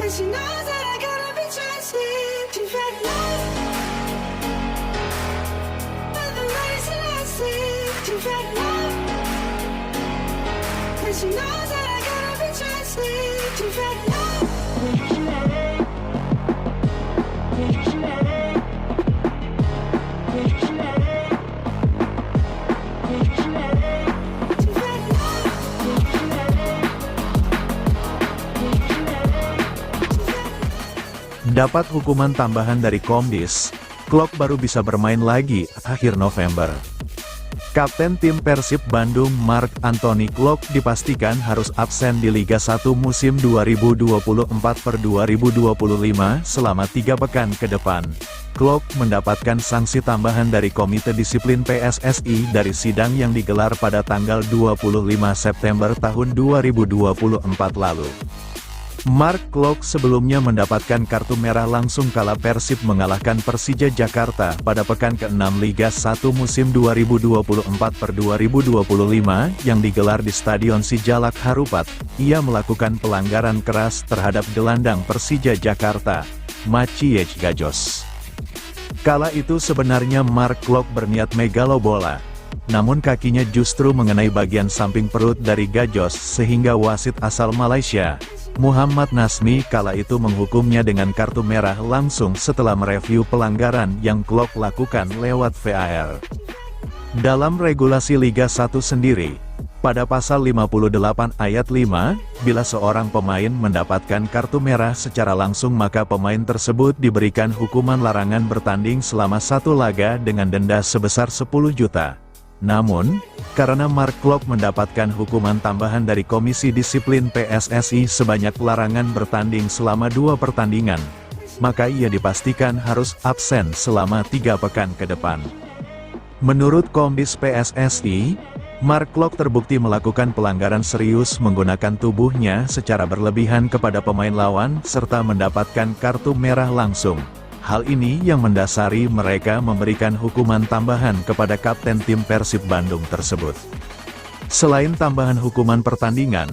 she knows that I gotta be trusted. She fell in love with the race and I see. She fell in love, and she knows that I gotta be trusted. She fell in love. Dapat hukuman tambahan dari Komdis, Klok baru bisa bermain lagi akhir November. Kapten tim Persib Bandung Marc Anthony Klok dipastikan harus absen di Liga 1 musim 2024-2025 selama 3 pekan ke depan. Klok mendapatkan sanksi tambahan dari Komite Disiplin PSSI dari sidang yang digelar pada tanggal 25 September tahun 2024 lalu. Marc Klok sebelumnya mendapatkan kartu merah langsung kala Persib mengalahkan Persija Jakarta pada pekan ke-6 Liga 1 musim 2024-2025 yang digelar di Stadion Sijalak Harupat. Ia melakukan pelanggaran keras terhadap gelandang Persija Jakarta, Maciej Gajos. Kala itu sebenarnya Marc Klok berniat megalo bola, namun kakinya justru mengenai bagian samping perut dari Gajos sehingga wasit asal Malaysia, Muhammad Nasmi kala itu menghukumnya dengan kartu merah langsung setelah mereview pelanggaran yang Klok lakukan lewat VAR. Dalam regulasi Liga 1 sendiri, pada pasal 58 ayat 5, bila seorang pemain mendapatkan kartu merah secara langsung maka pemain tersebut diberikan hukuman larangan bertanding selama 1 laga dengan denda sebesar 10 juta. Namun, karena Marc Klok mendapatkan hukuman tambahan dari Komisi Disiplin PSSI sebanyak larangan bertanding selama 2 pertandingan, maka ia dipastikan harus absen selama 3 pekan ke depan. Menurut Komdis PSSI, Marc Klok terbukti melakukan pelanggaran serius menggunakan tubuhnya secara berlebihan kepada pemain lawan serta mendapatkan kartu merah langsung. Hal ini yang mendasari mereka memberikan hukuman tambahan kepada kapten tim Persib Bandung tersebut. Selain tambahan hukuman pertandingan,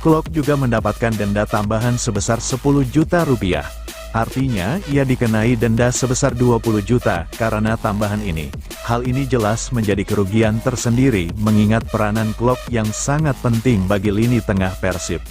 Klok juga mendapatkan denda tambahan sebesar 10 juta rupiah. Artinya, ia dikenai denda sebesar 20 juta karena tambahan ini. Hal ini jelas menjadi kerugian tersendiri mengingat peranan Klok yang sangat penting bagi lini tengah Persib.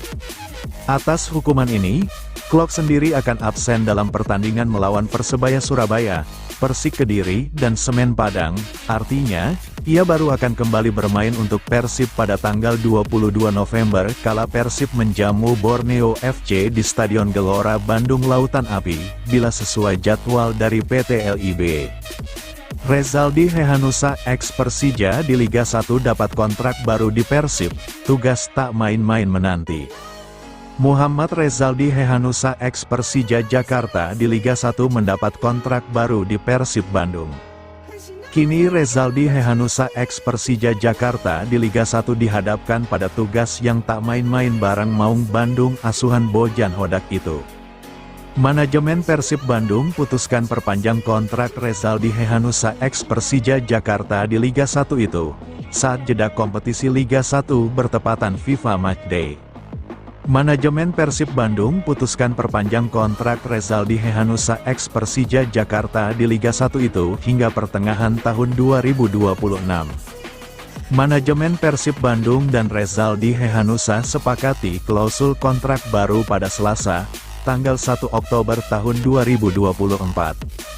Atas hukuman ini, Klok sendiri akan absen dalam pertandingan melawan Persebaya Surabaya, Persik Kediri, dan Semen Padang. Artinya, ia baru akan kembali bermain untuk Persib pada tanggal 22 November kala Persib menjamu Borneo FC di Stadion Gelora Bandung Lautan Api, bila sesuai jadwal dari PT LIB. Rezaldi Hehanussa ex Persija di Liga 1 dapat kontrak baru di Persib, tugas tak main-main menanti. Muhammad Rezaldi Hehanussa ex Persija Jakarta di Liga 1 mendapat kontrak baru di Persib Bandung. Kini Rezaldi Hehanussa ex Persija Jakarta di Liga 1 dihadapkan pada tugas yang tak main-main bareng Maung Bandung asuhan Bojan Hodak itu. Manajemen Persib Bandung putuskan perpanjang kontrak Rezaldi Hehanussa ex Persija Jakarta di Liga 1 itu, saat jeda kompetisi Liga 1 bertepatan FIFA Matchday. Manajemen Persib Bandung putuskan perpanjang kontrak Rezaldi Hehanussa ex Persija Jakarta di Liga 1 itu hingga pertengahan tahun 2026. Manajemen Persib Bandung dan Rezaldi Hehanussa sepakati klausul kontrak baru pada Selasa, tanggal 1 Oktober tahun 2024.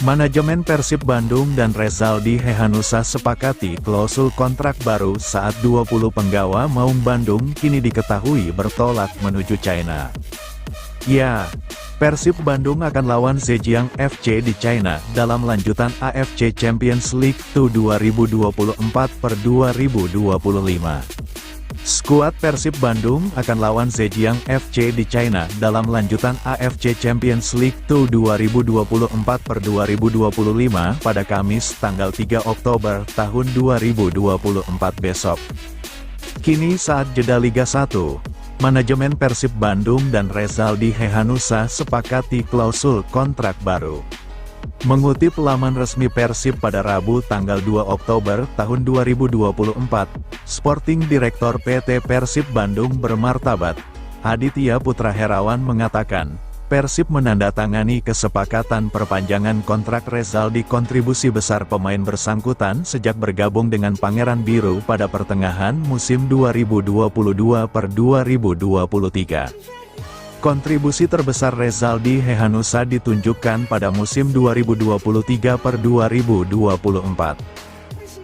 Manajemen Persib Bandung dan Rezaldi Hehanussa sepakati klausul kontrak baru saat 20 penggawa Maung Bandung kini diketahui bertolak menuju China. Ya, Persib Bandung akan lawan Zhejiang FC di China dalam lanjutan AFC Champions League 2024-2025. Skuad Persib Bandung akan lawan Zhejiang FC di China dalam lanjutan AFC Champions League 2024-2025 pada Kamis tanggal 3 Oktober tahun 2024 besok. Kini saat jeda Liga 1, manajemen Persib Bandung dan Rezaldi Hehanussa sepakati klausul kontrak baru. Mengutip laman resmi Persib pada Rabu tanggal 2 Oktober tahun 2024, Sporting Direktor PT Persib Bandung bermartabat, Aditya Putra Herawan mengatakan, Persib menandatangani kesepakatan perpanjangan kontrak Rezaldi. Kontribusi besar pemain bersangkutan sejak bergabung dengan Pangeran Biru pada pertengahan musim 2022/2023. Kontribusi terbesar Rezaldi Hehanussa ditunjukkan pada musim 2023/2024.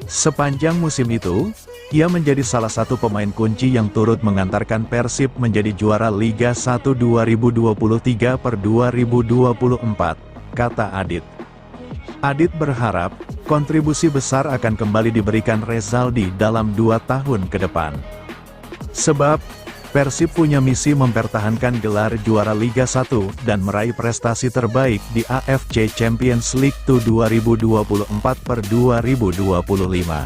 Sepanjang musim itu, ia menjadi salah satu pemain kunci yang turut mengantarkan Persib menjadi juara Liga 1 2023/2024, kata Adit. Adit berharap, kontribusi besar akan kembali diberikan Rezaldi dalam 2 tahun ke depan. Sebab, Persib punya misi mempertahankan gelar juara Liga 1 dan meraih prestasi terbaik di AFC Champions League 2024/2025.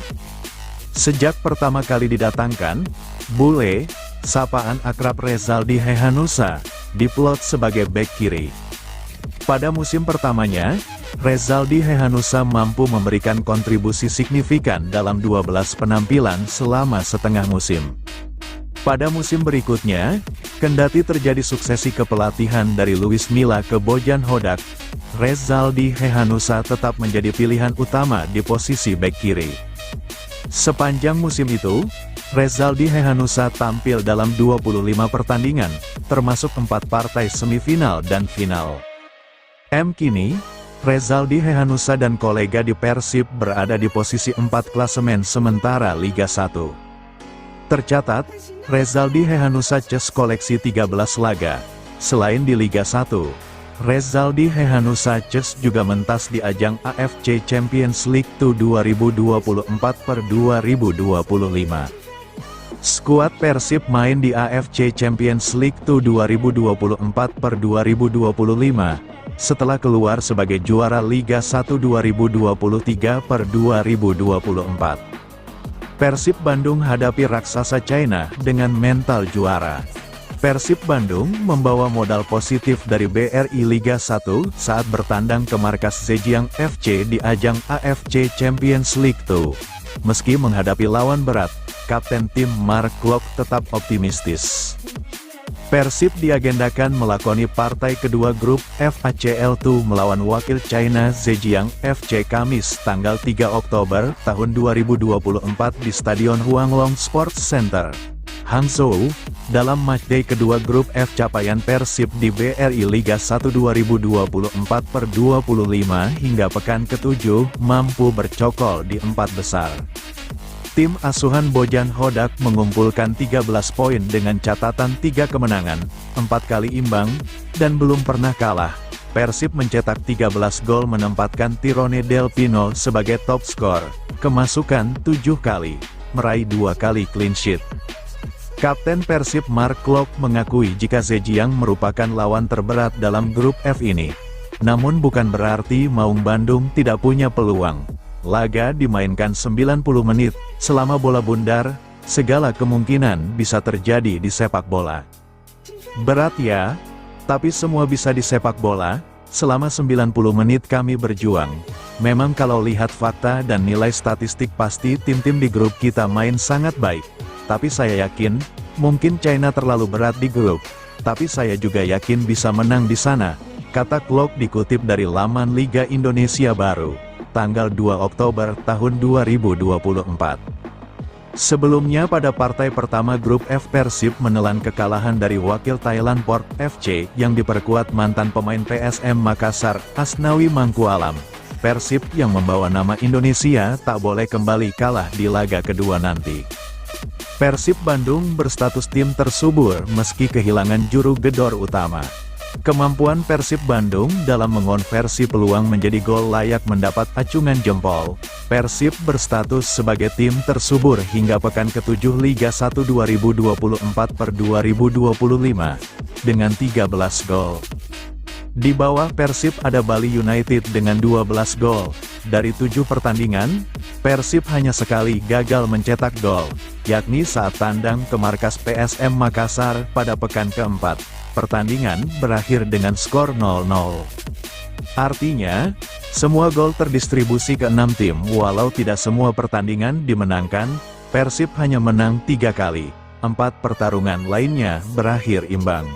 Sejak pertama kali didatangkan, Bule, sapaan akrab Rezaldi Hehanussa, diplot sebagai bek kiri. Pada musim pertamanya, Rezaldi Hehanussa mampu memberikan kontribusi signifikan dalam 12 penampilan selama setengah musim. Pada musim berikutnya, kendati terjadi suksesi kepelatihan dari Luis Milla ke Bojan Hodak, Rezaldi Hehanussa tetap menjadi pilihan utama di posisi bek kiri. Sepanjang musim itu, Rezaldi Hehanussa tampil dalam 25 pertandingan, termasuk 4 partai semifinal dan final. Kini, Rezaldi Hehanussa dan kolega di Persib berada di posisi 4 klasemen sementara Liga 1. Tercatat, Rezaldi Hehanussa ces koleksi 13 laga. Selain di Liga 1, Rezaldi Hehanussa ces juga mentas di ajang AFC Champions League 2024/2025. Skuad Persib main di AFC Champions League 2024/2025, setelah keluar sebagai juara Liga 1 2023/2024. Persib Bandung hadapi raksasa China dengan mental juara. Persib Bandung membawa modal positif dari BRI Liga 1 saat bertandang ke markas Zhejiang FC di ajang AFC Champions League 2. Meski menghadapi lawan berat, Kapten tim Mark Klok tetap optimistis. Persib diagendakan melakoni partai kedua grup FACL2 melawan wakil China Zhejiang FC Kamis tanggal 3 Oktober tahun 2024 di Stadion Huanglong Sports Center, Hangzhou, dalam matchday kedua grup F. Capaian Persib di BRI Liga 1 2024/25 hingga pekan ke-7 mampu bercokol di 4 besar. Tim asuhan Bojan Hodak mengumpulkan 13 poin dengan catatan 3 kemenangan, 4 kali imbang, dan belum pernah kalah. Persib mencetak 13 gol menempatkan Tirone Del Pino sebagai top skor, kemasukan 7 kali, meraih 2 kali clean sheet. Kapten Persib Mark Klok mengakui jika Zhejiang merupakan lawan terberat dalam grup F ini. Namun bukan berarti Maung Bandung tidak punya peluang. Laga dimainkan 90 menit, selama bola bundar, segala kemungkinan bisa terjadi di sepak bola. Berat ya, tapi semua bisa di sepak bola. Selama 90 menit kami berjuang. Memang kalau lihat fakta dan nilai statistik pasti tim-tim di grup kita main sangat baik. Tapi saya yakin, mungkin China terlalu berat di grup. Tapi saya juga yakin bisa menang di sana, kata Klok dikutip dari laman Liga Indonesia Baru, tanggal 2 Oktober tahun 2024. Sebelumnya pada partai pertama grup F, Persib menelan kekalahan dari wakil Thailand Port FC yang diperkuat mantan pemain PSM Makassar, Asnawi Mangkualam. Persib yang membawa nama Indonesia tak boleh kembali kalah di laga kedua nanti. Persib Bandung berstatus tim tersubur meski kehilangan juru gedor utama. Kemampuan Persib Bandung dalam mengonversi peluang menjadi gol layak mendapat acungan jempol. Persib berstatus sebagai tim tersubur hingga pekan ke-7 Liga 1 2024/2025, dengan 13 gol. Di bawah Persib ada Bali United dengan 12 gol. Dari 7 pertandingan, Persib hanya sekali gagal mencetak gol, yakni saat tandang ke markas PSM Makassar pada pekan keempat. Pertandingan berakhir dengan skor 0-0. Artinya, semua gol terdistribusi ke 6 tim. Walau tidak semua pertandingan dimenangkan, Persib hanya menang 3 kali. 4 pertarungan lainnya berakhir imbang.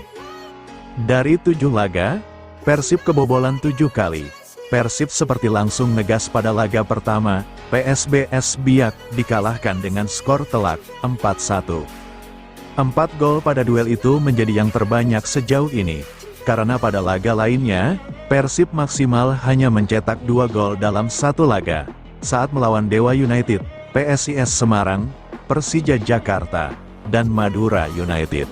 Dari 7 laga, Persib kebobolan 7 kali. Persib seperti langsung ngegas pada laga pertama, PSBS Biak dikalahkan dengan skor telak, 4-1. 4 gol pada duel itu menjadi yang terbanyak sejauh ini, karena pada laga lainnya, Persib maksimal hanya mencetak 2 gol dalam 1 laga, saat melawan Dewa United, PSIS Semarang, Persija Jakarta, dan Madura United.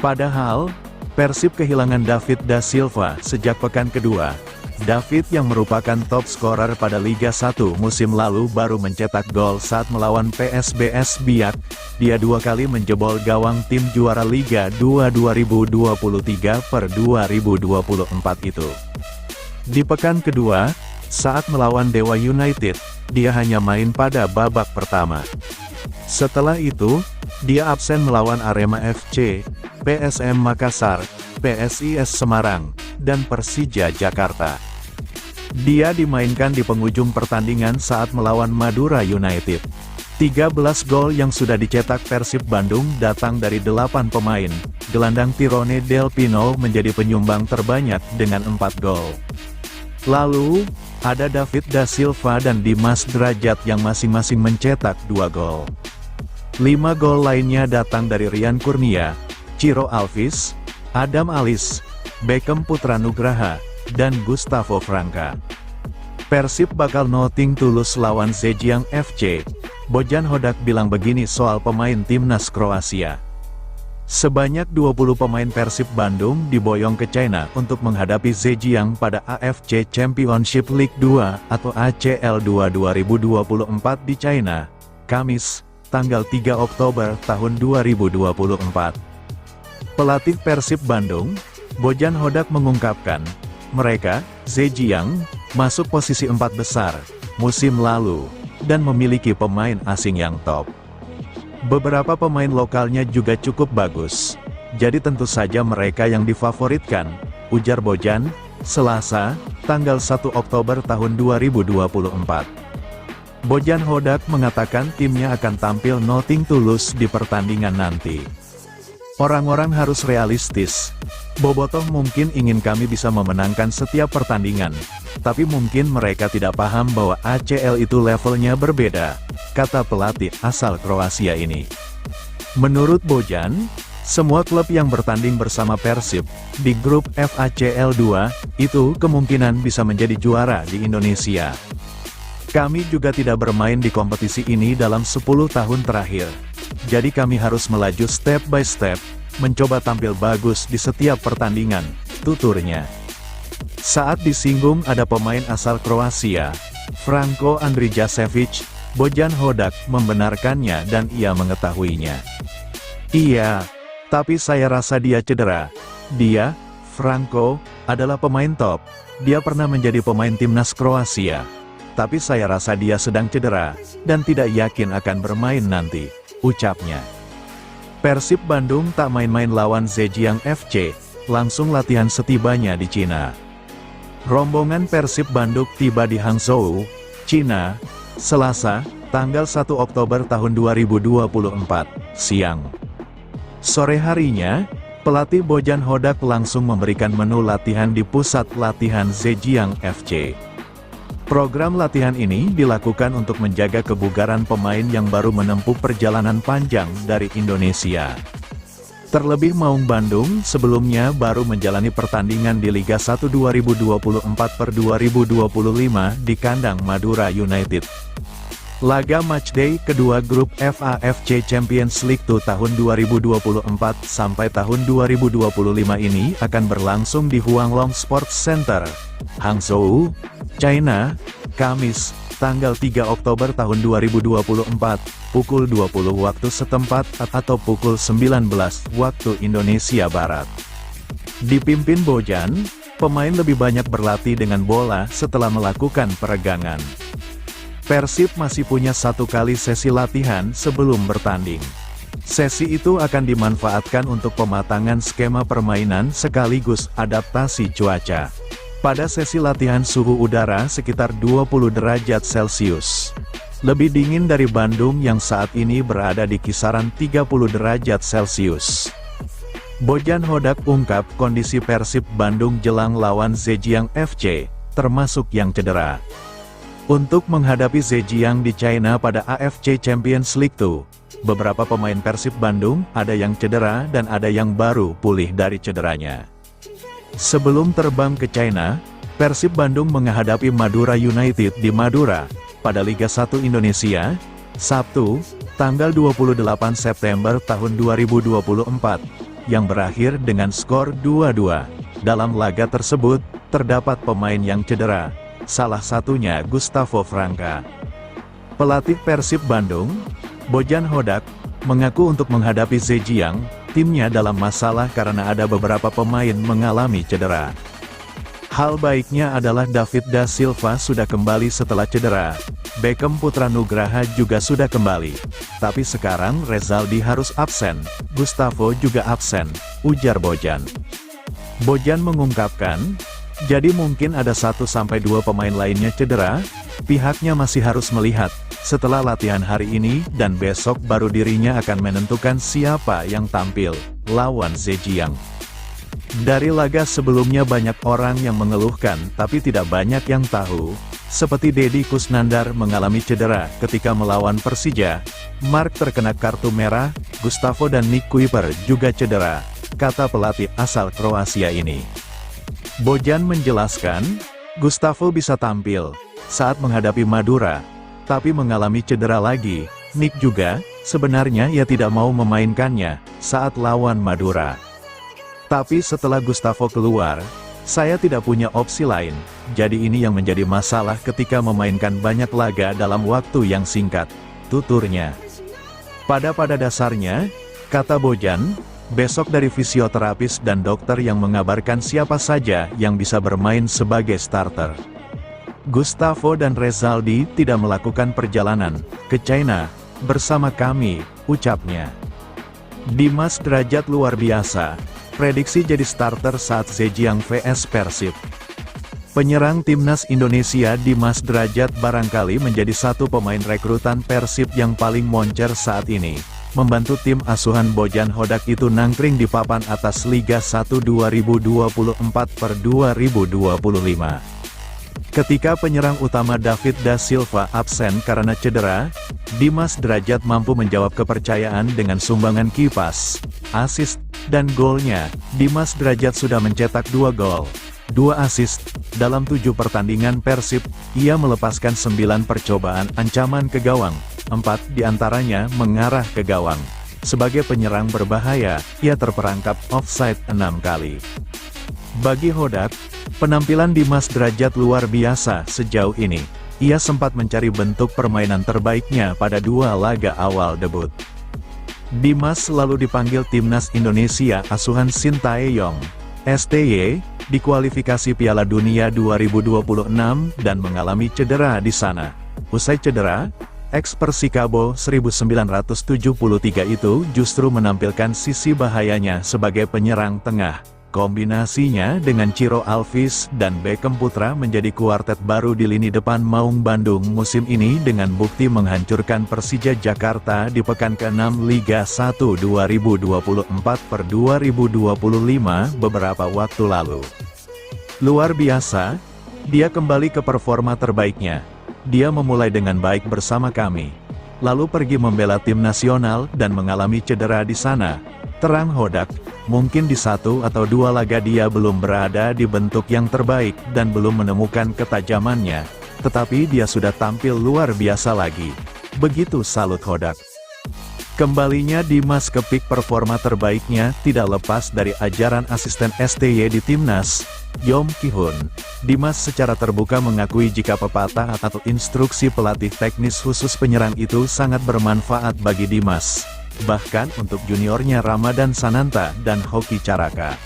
Padahal, Persib kehilangan David da Silva sejak pekan kedua. David yang merupakan top scorer pada Liga 1 musim lalu baru mencetak gol saat melawan PSBS Biak. Dia 2 kali menjebol gawang tim juara Liga 2 2023/2024 itu. Di pekan kedua, saat melawan Dewa United, dia hanya main pada babak pertama. Setelah itu, dia absen melawan Arema FC, PSM Makassar, PSIS Semarang, dan Persija Jakarta. Dia dimainkan di penghujung pertandingan saat melawan Madura United. 13 gol yang sudah dicetak Persib Bandung datang dari 8 pemain. Gelandang Tirone Del Pino menjadi penyumbang terbanyak dengan 4 gol. Lalu, ada David da Silva dan Dimas Drajat yang masing-masing mencetak 2 gol. 5 gol lainnya datang dari Rian Kurnia, Ciro Alvis, Adam Alis, Beckham Putra Nugraha, dan Gustavo Franca. Persib bakal nothing tulus lawan Zhejiang FC. Bojan Hodak bilang begini soal pemain timnas Kroasia. Sebanyak 20 pemain Persib Bandung diboyong ke China untuk menghadapi Zhejiang pada AFC Championship League 2 atau ACL 2 2024 di China, Kamis, tanggal 3 Oktober tahun 2024. Pelatih Persib Bandung, Bojan Hodak mengungkapkan, mereka, Zhejiang, masuk posisi 4 besar, musim lalu, dan memiliki pemain asing yang top. Beberapa pemain lokalnya juga cukup bagus, jadi tentu saja mereka yang difavoritkan, ujar Bojan, Selasa, tanggal 1 Oktober tahun 2024. Bojan Hodak mengatakan timnya akan tampil nothing tulus di pertandingan nanti. Orang-orang harus realistis. Bobotoh mungkin ingin kami bisa memenangkan setiap pertandingan, tapi mungkin mereka tidak paham bahwa ACL itu levelnya berbeda, kata pelatih asal Kroasia ini. Menurut Bojan, semua klub yang bertanding bersama Persib di grup FACL 2 itu kemungkinan bisa menjadi juara di Indonesia. Kami juga tidak bermain di kompetisi ini dalam 10 tahun terakhir. Jadi kami harus melaju step by step, mencoba tampil bagus di setiap pertandingan, tuturnya. Saat disinggung ada pemain asal Kroasia, Franko Andrijasevic, Bojan Hodak membenarkannya dan ia mengetahuinya. Iya, tapi saya rasa dia cedera. Dia, Franko, adalah pemain top. Dia pernah menjadi pemain timnas Kroasia. Tapi saya rasa dia sedang cedera, dan tidak yakin akan bermain nanti, ucapnya. Persib Bandung tak main-main lawan Zhejiang FC, langsung latihan setibanya di Cina. Rombongan Persib Bandung tiba di Hangzhou, Cina, Selasa, tanggal 1 Oktober tahun 2024, siang. Sore harinya, pelatih Bojan Hodak langsung memberikan menu latihan di pusat latihan Zhejiang FC. Program latihan ini dilakukan untuk menjaga kebugaran pemain yang baru menempuh perjalanan panjang dari Indonesia. Terlebih Maung Bandung sebelumnya baru menjalani pertandingan di Liga 1 2024/2025 di kandang Madura United. Laga matchday kedua grup FAFC Champions League 2 tahun 2024 sampai tahun 2025 ini akan berlangsung di Huanglong Sports Center, Hangzhou, China, Kamis, tanggal 3 Oktober tahun 2024, pukul 20 waktu setempat atau pukul 19 waktu Indonesia Barat. Dipimpin Bojan, pemain lebih banyak berlatih dengan bola setelah melakukan peregangan. Persib masih punya 1 kali sesi latihan sebelum bertanding. Sesi itu akan dimanfaatkan untuk pematangan skema permainan sekaligus adaptasi cuaca. Pada sesi latihan suhu udara sekitar 20 derajat Celcius. Lebih dingin dari Bandung yang saat ini berada di kisaran 30 derajat Celcius. Bojan Hodak ungkap kondisi Persib Bandung jelang lawan Zhejiang FC, termasuk yang cedera. Untuk menghadapi Zhejiang di China pada AFC Champions League 2, beberapa pemain Persib Bandung ada yang cedera dan ada yang baru pulih dari cederanya. Sebelum terbang ke China, Persib Bandung menghadapi Madura United di Madura pada Liga 1 Indonesia, Sabtu, tanggal 28 September tahun 2024, yang berakhir dengan skor 2-2. Dalam laga tersebut, terdapat pemain yang cedera, salah satunya Gustavo Franca. Pelatih Persib Bandung, Bojan Hodak, mengaku untuk menghadapi Zhejiang, timnya dalam masalah karena ada beberapa pemain mengalami cedera. Hal baiknya adalah David da Silva sudah kembali setelah cedera, Beckham Putra Nugraha juga sudah kembali. Tapi sekarang Rezaldi harus absen, Gustavo juga absen, ujar Bojan. Bojan mengungkapkan, jadi mungkin ada 1-2 pemain lainnya cedera, pihaknya masih harus melihat, setelah latihan hari ini dan besok baru dirinya akan menentukan siapa yang tampil, lawan Zhejiang. Dari laga sebelumnya banyak orang yang mengeluhkan tapi tidak banyak yang tahu, seperti Deddy Kusnandar mengalami cedera ketika melawan Persija, Mark terkena kartu merah, Gustavo dan Nick Kuiper juga cedera, kata pelatih asal Kroasia ini. Bojan menjelaskan, Gustavo bisa tampil saat menghadapi Madura, tapi mengalami cedera lagi. Nick juga, sebenarnya ia tidak mau memainkannya saat lawan Madura. Tapi setelah Gustavo keluar, saya tidak punya opsi lain, jadi ini yang menjadi masalah ketika memainkan banyak laga dalam waktu yang singkat, tuturnya. Pada dasarnya, kata Bojan, besok dari fisioterapis dan dokter yang mengabarkan siapa saja yang bisa bermain sebagai starter. Gustavo dan Rezaldi tidak melakukan perjalanan ke China bersama kami, ucapnya. Dimas Derajat luar biasa, prediksi jadi starter saat Zhejiang vs Persib. Penyerang timnas Indonesia Dimas Derajat barangkali menjadi satu pemain rekrutan Persib yang paling moncer saat ini. Membantu tim asuhan Bojan Hodak itu nangkring di papan atas Liga 1 2024/2025. Ketika penyerang utama David da Silva absen karena cedera, Dimas Derajat mampu menjawab kepercayaan dengan sumbangan kipas, assist, dan golnya. Dimas Derajat sudah mencetak 2 gol, 2 assist, dalam 7 pertandingan Persib. Ia melepaskan 9 percobaan ancaman ke gawang, 4 diantaranya mengarah ke gawang. Sebagai penyerang berbahaya, ia terperangkap offside 6 kali. Bagi Hodak, penampilan Dimas Derajat luar biasa sejauh ini. Ia sempat mencari bentuk permainan terbaiknya pada 2 laga awal debut. Dimas selalu dipanggil timnas Indonesia asuhan Sintayong, STY, di kualifikasi Piala Dunia 2026 dan mengalami cedera di sana. Usai cedera, ex-Persikabo 1973 itu justru menampilkan sisi bahayanya sebagai penyerang tengah. Kombinasinya dengan Ciro Alves dan Beckham Putra menjadi kuartet baru di lini depan Maung Bandung musim ini dengan bukti menghancurkan Persija Jakarta di pekan ke-6 Liga 1 2024/2025 beberapa waktu lalu. Luar biasa, dia kembali ke performa terbaiknya. Dia memulai dengan baik bersama kami, lalu pergi membela tim nasional dan mengalami cedera di sana, terang Hodak. Mungkin di 1 atau 2 laga dia belum berada di bentuk yang terbaik dan belum menemukan ketajamannya, tetapi dia sudah tampil luar biasa lagi. Begitu salut Hodak. Kembalinya Dimas ke peak performa terbaiknya tidak lepas dari ajaran asisten STY di timnas, Yom Ki-hun. Dimas secara terbuka mengakui jika pepatah atau instruksi pelatih teknis khusus penyerang itu sangat bermanfaat bagi Dimas. Bahkan untuk juniornya Ramadan Sananta dan Hoki Caraka.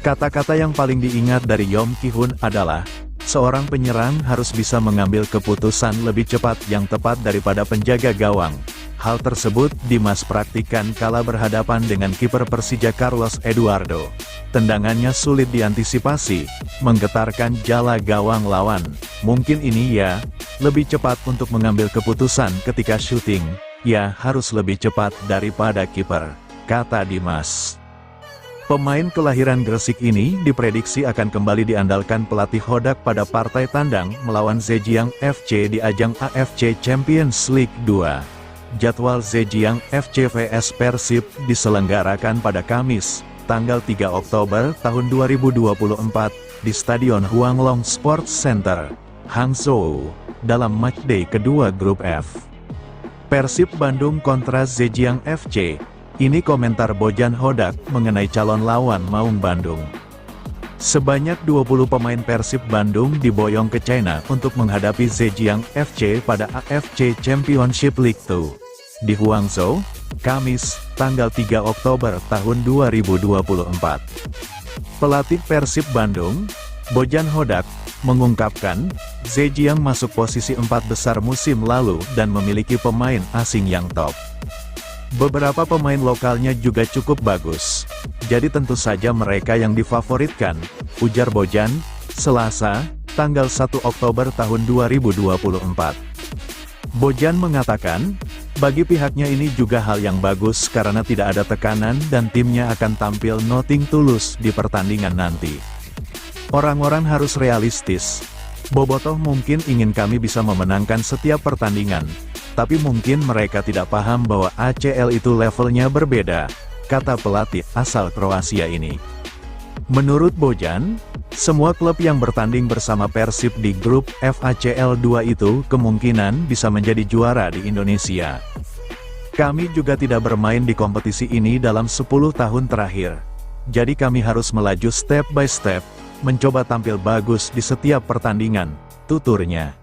Kata-kata yang paling diingat dari Yom Ki-hun adalah, seorang penyerang harus bisa mengambil keputusan lebih cepat yang tepat daripada penjaga gawang. Hal tersebut Dimas praktikkan kala berhadapan dengan kiper Persija Carlos Eduardo. Tendangannya sulit diantisipasi, menggetarkan jala gawang lawan. Mungkin ini ya, lebih cepat untuk mengambil keputusan ketika syuting. Ya, harus lebih cepat daripada kiper, kata Dimas. Pemain kelahiran Gresik ini diprediksi akan kembali diandalkan pelatih Hodak pada partai tandang melawan Zhejiang FC di ajang AFC Champions League 2. Jadwal Zhejiang FC vs Persib diselenggarakan pada Kamis, tanggal 3 Oktober tahun 2024, di Stadion Huanglong Sports Center, Hangzhou, dalam matchday kedua Grup F. Persib Bandung kontra Zhejiang FC. Ini komentar Bojan Hodak mengenai calon lawan Maung Bandung. Sebanyak 20 pemain Persib Bandung diboyong ke China untuk menghadapi Zhejiang FC pada AFC Championship League 2. Di Huangzhou, Kamis, tanggal 3 Oktober tahun 2024. Pelatih Persib Bandung, Bojan Hodak, mengungkapkan, Zhejiang masuk posisi 4 besar musim lalu dan memiliki pemain asing yang top. Beberapa pemain lokalnya juga cukup bagus. Jadi tentu saja mereka yang difavoritkan, ujar Bojan, Selasa, tanggal 1 Oktober tahun 2024. Bojan mengatakan, bagi pihaknya ini juga hal yang bagus karena tidak ada tekanan dan timnya akan tampil nothing tulus di pertandingan nanti. Orang-orang harus realistis. Bobotoh mungkin ingin kami bisa memenangkan setiap pertandingan. Tapi mungkin mereka tidak paham bahwa ACL itu levelnya berbeda, kata pelatih asal Kroasia ini. Menurut Bojan, semua klub yang bertanding bersama Persib di grup FACL 2 itu kemungkinan bisa menjadi juara di Indonesia. Kami juga tidak bermain di kompetisi ini dalam 10 tahun terakhir. Jadi kami harus melaju step by step, mencoba tampil bagus di setiap pertandingan, tuturnya.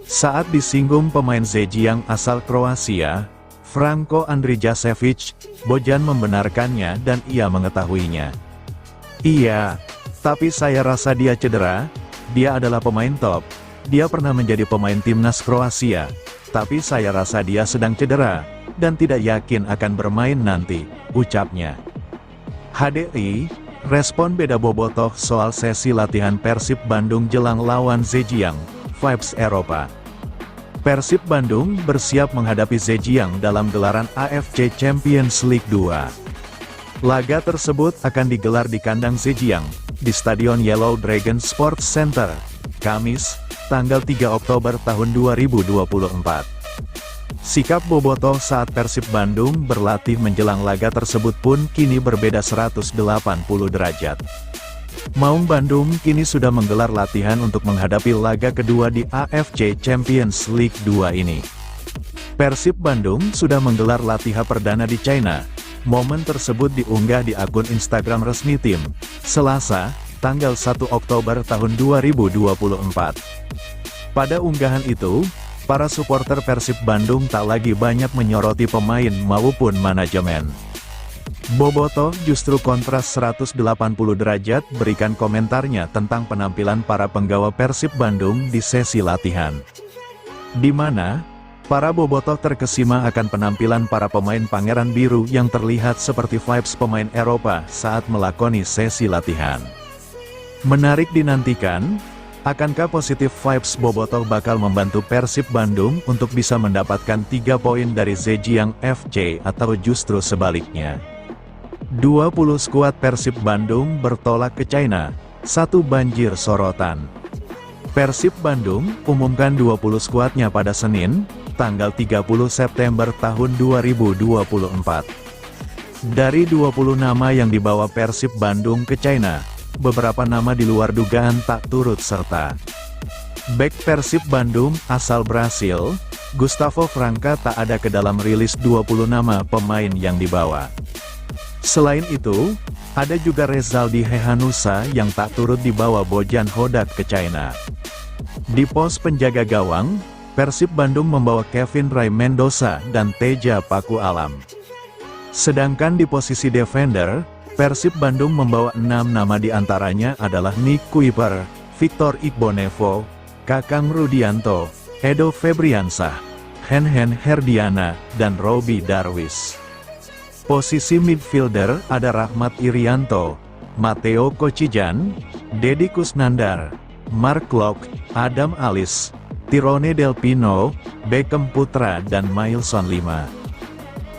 Saat disinggung pemain Zhejiang asal Kroasia, Franko Andrijasevic, Bojan membenarkannya dan ia mengetahuinya. Iya, tapi saya rasa dia cedera, dia adalah pemain top, dia pernah menjadi pemain timnas Kroasia, tapi saya rasa dia sedang cedera, dan tidak yakin akan bermain nanti, ucapnya. HDI, respon beda bobotoh soal sesi latihan Persib Bandung jelang lawan Zhejiang, Vibes Eropa. Persib Bandung bersiap menghadapi Zhejiang dalam gelaran AFC Champions League 2. Laga tersebut akan digelar di kandang Zhejiang, di Stadion Yellow Dragon Sports Center, Kamis, tanggal 3 Oktober tahun 2024. Sikap bobotoh saat Persib Bandung berlatih menjelang laga tersebut pun kini berbeda 180 derajat. Maung Bandung kini sudah menggelar latihan untuk menghadapi laga kedua di AFC Champions League 2 ini. Persib Bandung sudah menggelar latihan perdana di China. Momen tersebut diunggah di akun Instagram resmi tim, Selasa, tanggal 1 Oktober tahun 2024. Pada unggahan itu, para supporter Persib Bandung tak lagi banyak menyoroti pemain maupun manajemen. Bobotoh justru kontras 180 derajat berikan komentarnya tentang penampilan para penggawa Persib Bandung di sesi latihan. Di mana, para bobotoh terkesima akan penampilan para pemain Pangeran Biru yang terlihat seperti vibes pemain Eropa saat melakoni sesi latihan. Menarik dinantikan, akankah positif vibes bobotoh bakal membantu Persib Bandung untuk bisa mendapatkan 3 poin dari Zhejiang FC atau justru sebaliknya? 20 skuad Persib Bandung bertolak ke China, satu banjir sorotan. Persib Bandung umumkan 20 skuadnya pada Senin, tanggal 30 September tahun 2024. Dari 20 nama yang dibawa Persib Bandung ke China, beberapa nama di luar dugaan tak turut serta. Bek Persib Bandung asal Brasil, Gustavo Franca tak ada ke dalam rilis 20 nama pemain yang dibawa. Selain itu, ada juga Rezaldi Hehanusa yang tak turut dibawa Bojan Hodak ke China. Di pos penjaga gawang, Persib Bandung membawa Kevin Ray Mendoza dan Teja Paku Alam. Sedangkan di posisi defender, Persib Bandung membawa 6 nama diantaranya adalah Nick Kuiper, Victor Igbonevo, Kakang Rudianto, Edo Febriansah, Henhen Herdiana, dan Robbie Darwish. Posisi midfielder ada Rahmat Irianto, Matteo Kocijan, Deddy Kusnandar, Mark Locke, Adam Alis, Tirone Del Pino, Beckham Putra dan Mailson Lima.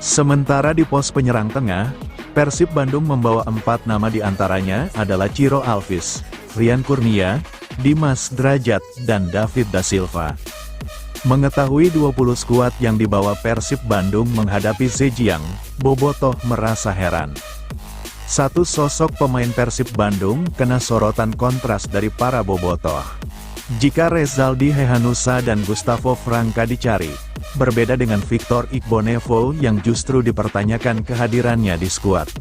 Sementara di pos penyerang tengah, Persib Bandung membawa 4 nama diantaranya adalah Ciro Alvis, Rian Kurnia, Dimas Drajat, dan David Da Silva. Mengetahui 20 skuad yang dibawa Persib Bandung menghadapi Zhejiang, Bobotoh merasa heran. Satu sosok pemain Persib Bandung kena sorotan kontras dari para bobotoh. Jika Rezaldi Hehanussa dan Gustavo Franca dicari, berbeda dengan Victor Igbonevo yang justru dipertanyakan kehadirannya di skuad.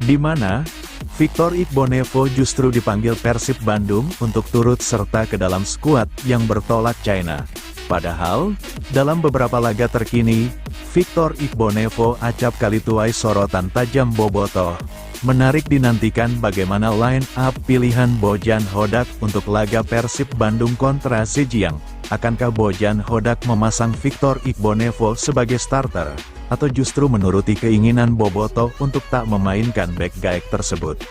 Di mana Victor Igbonevo justru dipanggil Persib Bandung untuk turut serta ke dalam skuad yang bertolak China. Padahal, dalam beberapa laga terkini, Victor Igbonevo acap kali tuai sorotan tajam bobotoh. Menarik dinantikan bagaimana line up pilihan Bojan Hodak untuk laga Persib Bandung kontra Zhejiang. Akankah Bojan Hodak memasang Victor Igbonevo sebagai starter, atau justru menuruti keinginan bobotoh untuk tak memainkan back gaek tersebut?